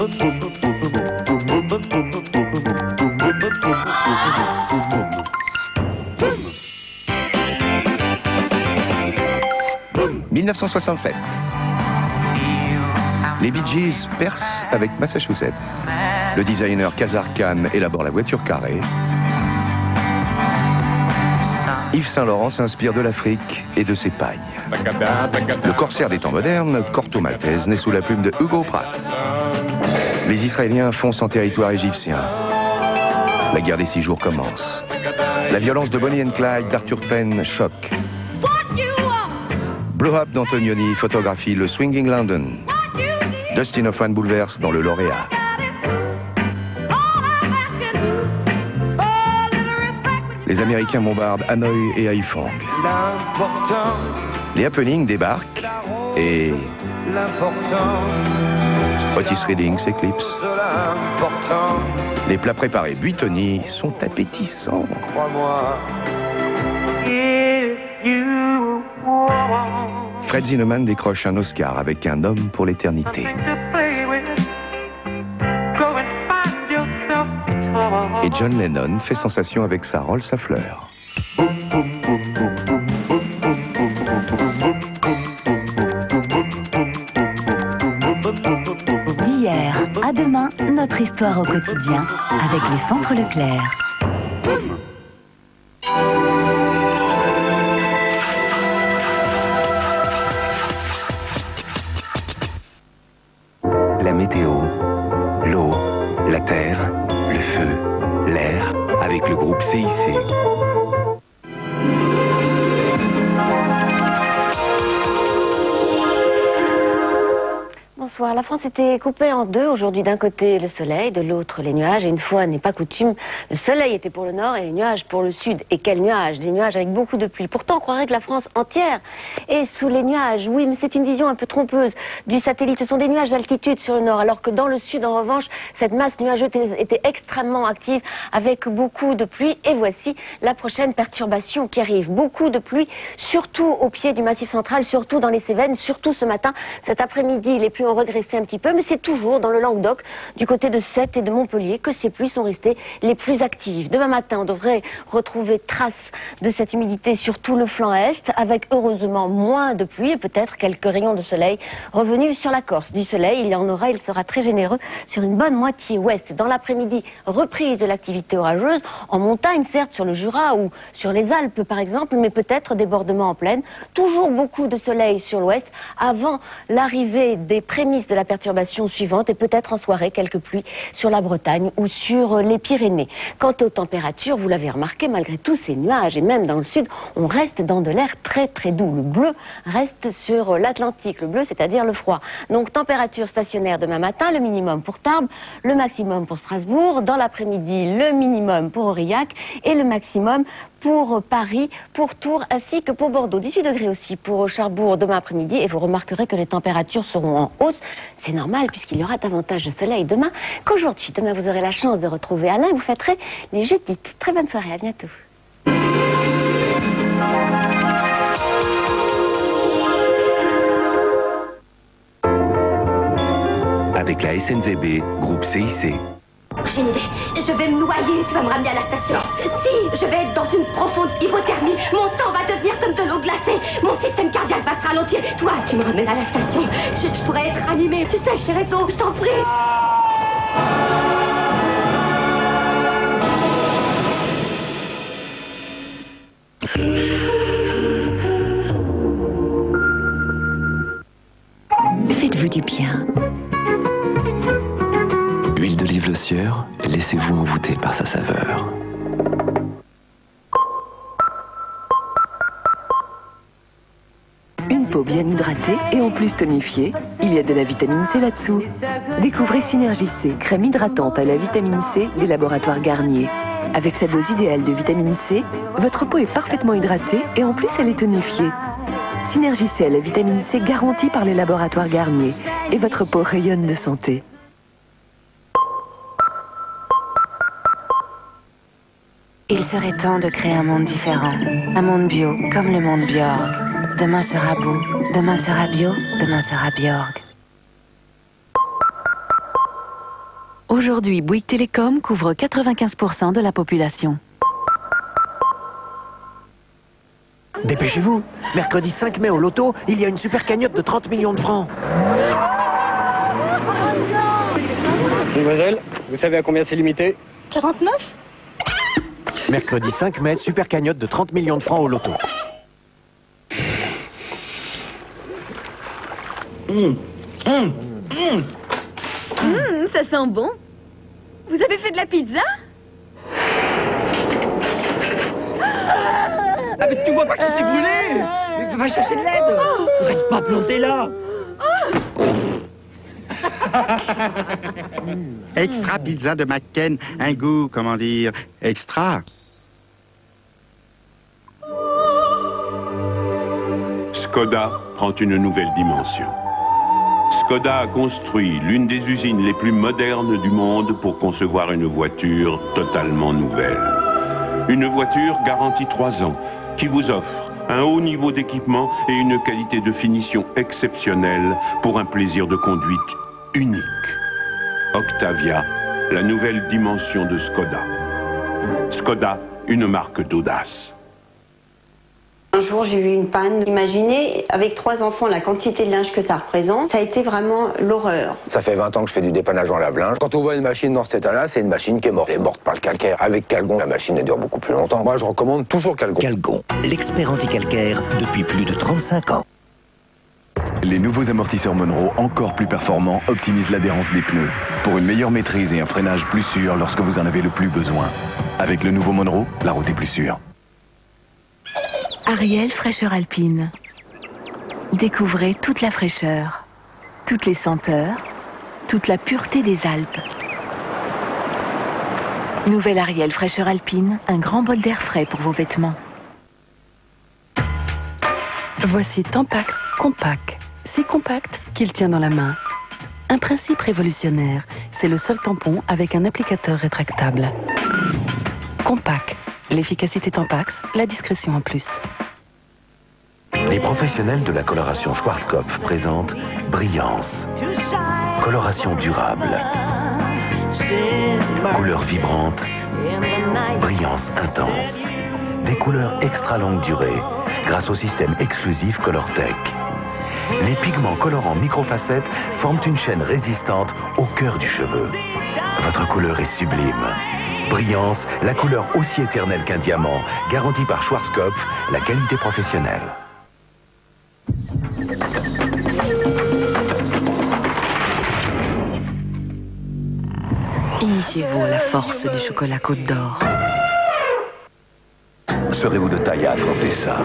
« 1967. Les Bee Gees percent avec Massachusetts. Le designer Khazar Khan élabore la voiture carrée. Yves Saint-Laurent s'inspire de l'Afrique et de ses pailles. Le corsaire des temps modernes, Corto Maltese, naît sous la plume de Hugo Pratt. Les Israéliens foncent en territoire égyptien. La guerre des 6 jours commence. La violence de Bonnie and Clyde d'Arthur Penn choque. Blow Up d'Antonioni photographie le Swinging London. Dustin Hoffman bouleverse dans le lauréat. Les Américains bombardent Hanoï et Haiphong. Les Happenings débarquent et Otis Redding s'éclipse. Les plats préparés Buitoni sont appétissants. Fred Zinnemann décroche un Oscar avec Un homme pour l'éternité. Et John Lennon fait sensation avec sa Rolls à fleurs. D'hier à demain, notre histoire au quotidien avec les Centres Leclerc. La météo, l'eau, la terre, le feu, l'air, avec le groupe CIC. Bonsoir. La France était coupée en deux aujourd'hui. D'un côté le soleil, de l'autre les nuages. Et une fois n'est pas coutume, le soleil était pour le nord et les nuages pour le sud. Et quels nuages! Des nuages avec beaucoup de pluie. Pourtant on croirait que la France entière est sous les nuages. Oui, mais c'est une vision un peu trompeuse du satellite. Ce sont des nuages d'altitude sur le nord, alors que dans le sud en revanche, cette masse nuageuse était extrêmement active avec beaucoup de pluie. Et voici la prochaine perturbation qui arrive. Beaucoup de pluie, surtout au pied du Massif central, surtout dans les Cévennes, surtout ce matin. Cet après-midi, les pluies ont régressé un petit peu, mais c'est toujours dans le Languedoc, du côté de Sète et de Montpellier, que ces pluies sont restées les plus actives. Demain matin, on devrait retrouver trace de cette humidité sur tout le flanc est, avec heureusement moins de pluie et peut-être quelques rayons de soleil revenus sur la Corse. Du soleil, il y en aura, il sera très généreux sur une bonne moitié ouest. Dans l'après-midi, reprise de l'activité orageuse, en montagne, certes, sur le Jura ou sur les Alpes par exemple, mais peut-être débordement en plaine. Toujours beaucoup de soleil sur l'ouest, avant l'arrivée des prémices de la perturbation suivante et peut-être en soirée quelques pluies sur la Bretagne ou sur les Pyrénées. Quant aux températures, vous l'avez remarqué, malgré tous ces nuages et même dans le sud, on reste dans de l'air très très doux. Le bleu reste sur l'Atlantique, le bleu c'est-à-dire le froid. Donc température stationnaire demain matin, le minimum pour Tarbes, le maximum pour Strasbourg, dans l'après-midi le minimum pour Aurillac et le maximum pour Paris, pour Tours ainsi que pour Bordeaux. 18 degrés aussi pour Cherbourg demain après-midi et vous remarquerez que les températures seront en hausse. C'est normal puisqu'il y aura davantage de soleil demain qu'aujourd'hui. Demain vous aurez la chance de retrouver Alain, vous fêterez les Judith. Très bonne soirée, à bientôt. Avec la SNVB, groupe CIC. J'ai une idée. Je vais me noyer. Tu vas me ramener à la station. Si, je vais être dans une profonde hypothermie. Mon sang va devenir comme de l'eau glacée. Mon système cardiaque va se ralentir. Toi, tu me ramènes à la station. Je pourrais être animée. Tu sais, j'ai raison. Je t'en prie. Faites-vous du bien. Huile d'olive Le Sieur, laissez-vous envoûter par sa saveur. Une peau bien hydratée et en plus tonifiée, il y a de la vitamine C là-dessous. Découvrez Synergie C, crème hydratante à la vitamine C des laboratoires Garnier. Avec sa dose idéale de vitamine C, votre peau est parfaitement hydratée et en plus elle est tonifiée. Synergie C à la vitamine C garantie par les laboratoires Garnier et votre peau rayonne de santé. Il serait temps de créer un monde différent, un monde bio, comme le monde Bjorg. Demain sera beau, demain sera bio, demain sera Bjorg. Bouygues Télécom couvre 95% de la population. Dépêchez-vous. Mercredi 5 mai au loto, il y a une super cagnotte de 30 millions de francs. Mademoiselle, vous savez à combien c'est limité? 49? Mercredi 5 mai, super cagnotte de 30 millions de francs au loto. Ça sent bon. Vous avez fait de la pizza? Ah mais tu vois pas qu'il s'est brûlé? Va chercher de l'aide. Reste pas planté là. Extra pizza de McCain, un goût, comment dire, extra. Skoda prend une nouvelle dimension. Skoda a construit l'une des usines les plus modernes du monde pour concevoir une voiture totalement nouvelle. Une voiture garantie 3 ans, qui vous offre un haut niveau d'équipement et une qualité de finition exceptionnelle pour un plaisir de conduite unique. Octavia, la nouvelle dimension de Skoda. Skoda, une marque d'audace. Un jour, j'ai vu une panne. Imaginez, avec 3 enfants, la quantité de linge que ça représente, ça a été vraiment l'horreur. Ça fait 20 ans que je fais du dépannage en lave-linge. Quand on voit une machine dans cet état-là, c'est une machine qui est morte. Elle est morte par le calcaire. Avec Calgon, la machine, elle dure beaucoup plus longtemps. Moi, je recommande toujours Calgon. Calgon, l'expert anti-calcaire depuis plus de 35 ans. Les nouveaux amortisseurs Monroe, encore plus performants, optimisent l'adhérence des pneus pour une meilleure maîtrise et un freinage plus sûr lorsque vous en avez le plus besoin. Avec le nouveau Monroe, la route est plus sûre. Ariel fraîcheur alpine. Découvrez toute la fraîcheur, toutes les senteurs, toute la pureté des Alpes. Nouvelle Ariel fraîcheur alpine, un grand bol d'air frais pour vos vêtements. Voici Tampax Compact. C'est compact qu'il tient dans la main. Un principe révolutionnaire, c'est le seul tampon avec un applicateur rétractable. Compact. L'efficacité Tampax, la discrétion en plus. Les professionnels de la coloration Schwarzkopf présentent Brillance. Coloration durable. Couleurs vibrantes. Brillance intense. Des couleurs extra longue durée grâce au système exclusif Colortec. Les pigments colorants microfacettes forment une chaîne résistante au cœur du cheveu. Votre couleur est sublime. Brillance, la couleur aussi éternelle qu'un diamant, garantie par Schwarzkopf, la qualité professionnelle. Initiez-vous à la force du chocolat Côte d'Or. Serez-vous de taille à affronter ça?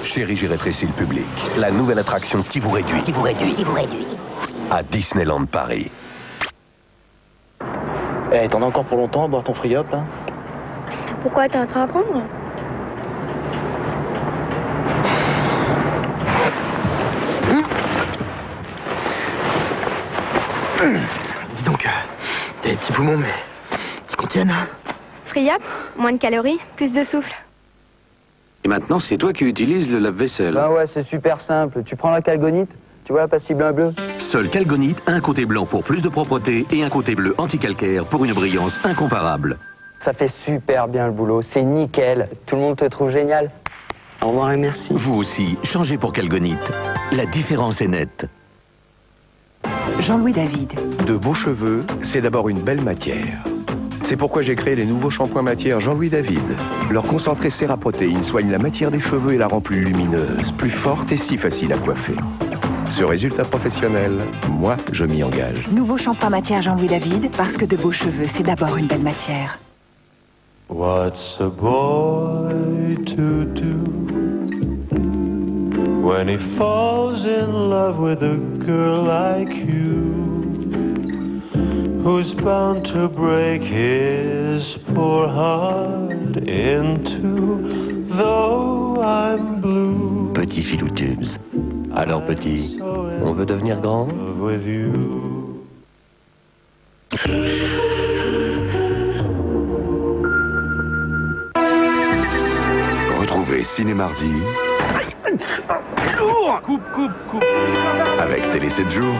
Chérie, j'ai rétréci le public. La nouvelle attraction qui vous réduit. Qui vous réduit. À Disneyland Paris. Eh, t'en as encore pour longtemps à boire ton free-up, là? Pourquoi t'es en train d'apprendre? Dis donc, t'as des petits poumons, mais ils contiennent. Free-up, moins de calories, plus de souffle. Et maintenant, c'est toi qui utilises le lave-vaisselle. Ben ouais, c'est super simple. Tu prends la calgonite, tu vois la pastille bleu. Seul Calgonite a un côté blanc pour plus de propreté et un côté bleu anti-calcaire pour une brillance incomparable. Ça fait super bien le boulot, c'est nickel. Tout le monde te trouve génial. Au revoir et merci. Vous aussi, changez pour Calgonite. La différence est nette. Jean-Louis David. De beaux cheveux, c'est d'abord une belle matière. C'est pourquoi j'ai créé les nouveaux shampoings matière Jean-Louis David. Leur concentré Céraprotéine soigne la matière des cheveux et la rend plus lumineuse, plus forte et si facile à coiffer. Ce résultat professionnel, moi, je m'y engage. Nouveau shampoing matière Jean-Louis David, parce que de beaux cheveux, c'est d'abord une belle matière. What's a boy to do when he falls in love with a girl like you, who's bound to break his poor heart in two, though I'm blue. Petit filou tubes. Alors petit, on veut devenir grand? With you. Retrouvez Ciné Mardi. Coupe. Avec Télé 7 jours.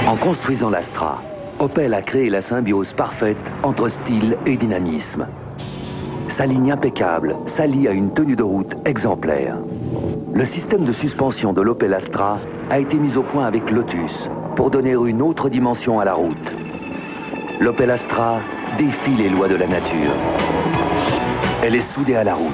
En construisant l'Astra, Opel a créé la symbiose parfaite entre style et dynamisme. Sa ligne impeccable s'allie à une tenue de route exemplaire. Le système de suspension de l'Opel Astra a été mis au point avec Lotus pour donner une autre dimension à la route. L'Opel Astra défie les lois de la nature. Elle est soudée à la route.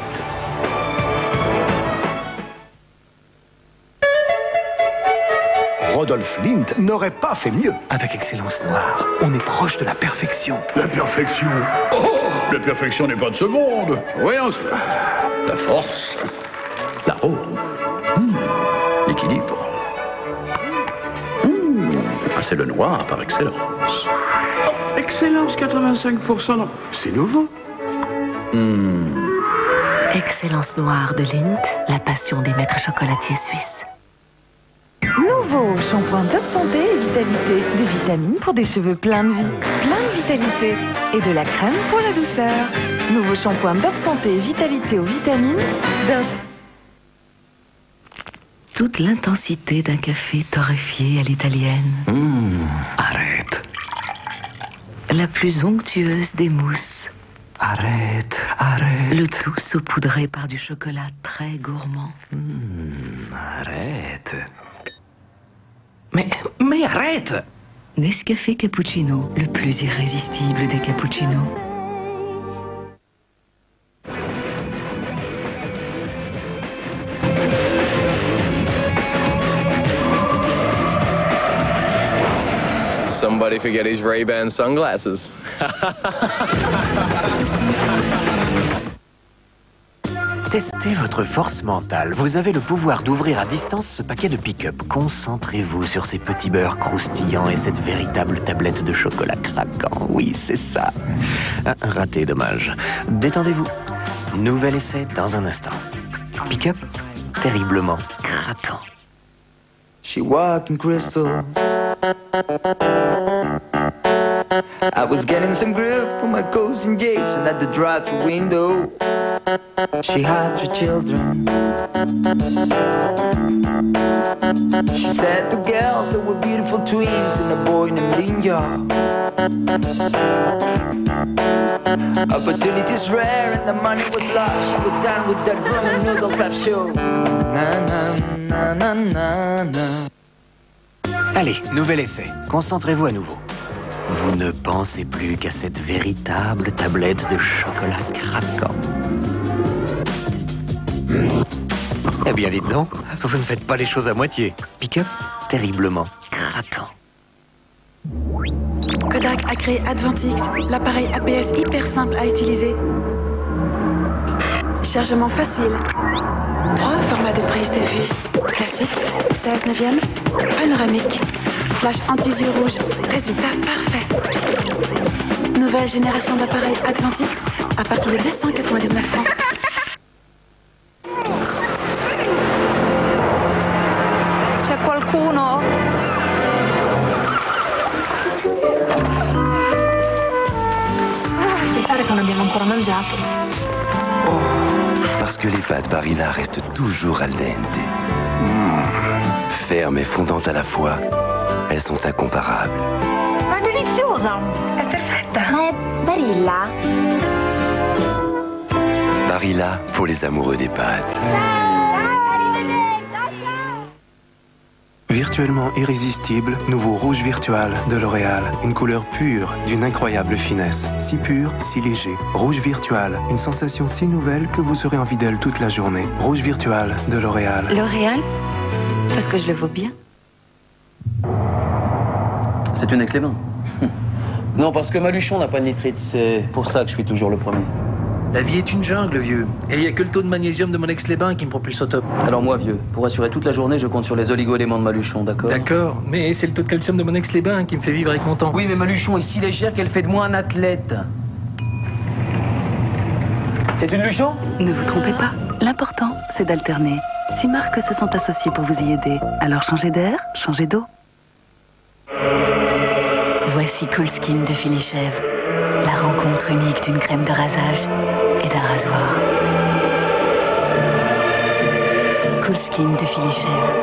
Rodolphe Lindt n'aurait pas fait mieux. Avec Excellence Noire, on est proche de la perfection. La perfection? Oh, la perfection n'est pas de ce monde. Voyons cela. La force, la haute, l'équilibre. C'est le noir par excellence. Oh, excellence 85%, non, c'est nouveau. Excellence Noire de Lindt, la passion des maîtres chocolatiers suisses. Nouveau shampoing Top Santé et Vitalité. Des vitamines pour des cheveux pleins de vie, plein de vitalité. Et de la crème pour la douceur. Nouveau shampoing Top Santé et Vitalité aux vitamines. Dop. Toute l'intensité d'un café torréfié à l'italienne. Arrête. La plus onctueuse des mousses. Arrête. Le tout saupoudré par du chocolat très gourmand. Arrête. Mais arrête! Nescafé Cappuccino, le plus irrésistible des cappuccinos. Somebody forget his Ray-Ban sunglasses. Testez votre force mentale. Vous avez le pouvoir d'ouvrir à distance ce paquet de pick-up. Concentrez-vous sur ces petits beurres croustillants et cette véritable tablette de chocolat craquant. Oui, c'est ça. Ah, raté, dommage. Détendez-vous. Nouvel essai dans un instant. Pick-up, terriblement craquant. She walking crystals. I was getting some grip on my cozy Jason at the drive-thru window. She had 3 children. She said 2 girls that were beautiful twins and a boy named Linja. Opportunities rare and the money was lost. She was done with that drum and noodle clap show. Na na na na na na. Allez, nouvel essai. Concentrez-vous à nouveau. Vous ne pensez plus qu'à cette véritable tablette de chocolat craquant. Eh bien, dites donc, vous ne faites pas les choses à moitié. Pick-up, terriblement craquant. Kodak a créé Advantix, l'appareil APS hyper simple à utiliser. Chargement facile. 3 formats de prise de vue. Classique, 16/9, panoramique. Flash anti-yeux rouge. Résultat parfait. Nouvelle génération d'appareils Advantix à partir de 299 francs. C'è qualcuno? Pensare che non abbiamo ancora mangiato. Parce que les pâtes Barilla restent toujours al dente. Fermes et fondantes à la fois, elles sont incomparables. Ma deliziosa! È perfetta! Ma è Barilla. Barilla pour les amoureux des pâtes. Virtuellement irrésistible, nouveau rouge virtual de L'Oréal. Une couleur pure, d'une incroyable finesse. Si pur, si léger. Rouge virtual, une sensation si nouvelle que vous aurez envie d'elle toute la journée. Rouge virtual de L'Oréal. L'Oréal? Parce que je le vaux bien. C'est une excellente. Non, parce que Maluchon n'a pas de nitrite, c'est pour ça que je suis toujours le premier. La vie est une jungle, vieux. Et il n'y a que le taux de magnésium de mon ex-les-bains qui me propulse au top. Alors moi, vieux, pour assurer toute la journée, je compte sur les oligo-éléments de Maluchon, d'accord? D'accord, mais c'est le taux de calcium de mon ex-les-bains qui me fait vivre avec mon temps. Oui, mais Maluchon est si légère qu'elle fait de moi un athlète. C'est une Luchon? Ne vous trompez pas, l'important, c'est d'alterner. 6 marques se sont associées pour vous y aider. Alors changez d'air, changez d'eau. Voici Cool Skin de Philichève. La rencontre unique d'une crème de rasage et d'un rasoir. Cool Skin de Philichève.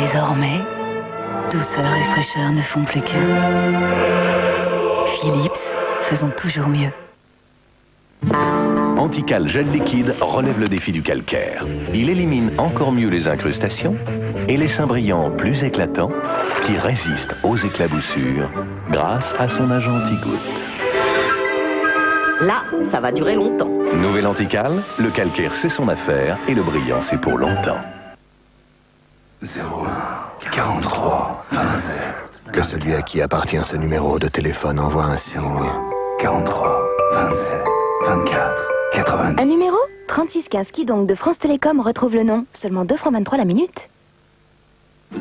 Désormais, douceur et fraîcheur ne font plus qu'un. Philips, faisons toujours mieux. Antical gel liquide relève le défi du calcaire. Il élimine encore mieux les incrustations et laisse un brillant plus éclatant qui résiste aux éclaboussures grâce à son agent anti-goutte. Là, ça va durer longtemps. Nouvel Antical, le calcaire c'est son affaire et le brillant c'est pour longtemps. 01 43 27. Que celui à qui appartient ce numéro de téléphone envoie un signe. 43 27 24 90. Un numéro 3615 qui donc de France Télécom retrouve le nom. Seulement 2,23 francs la minute.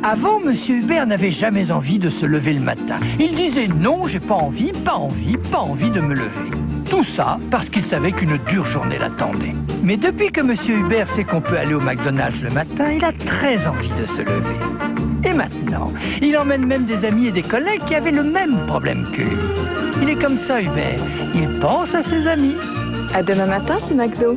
Avant, Monsieur Hubert n'avait jamais envie de se lever le matin. Il disait non, j'ai pas envie, pas envie, pas envie de me lever. Tout ça parce qu'il savait qu'une dure journée l'attendait. Mais depuis que Monsieur Hubert sait qu'on peut aller au McDonald's le matin, il a très envie de se lever. Et maintenant, il emmène même des amis et des collègues qui avaient le même problème que lui. Il est comme ça, Hubert. Il pense à ses amis. À demain matin chez McDo.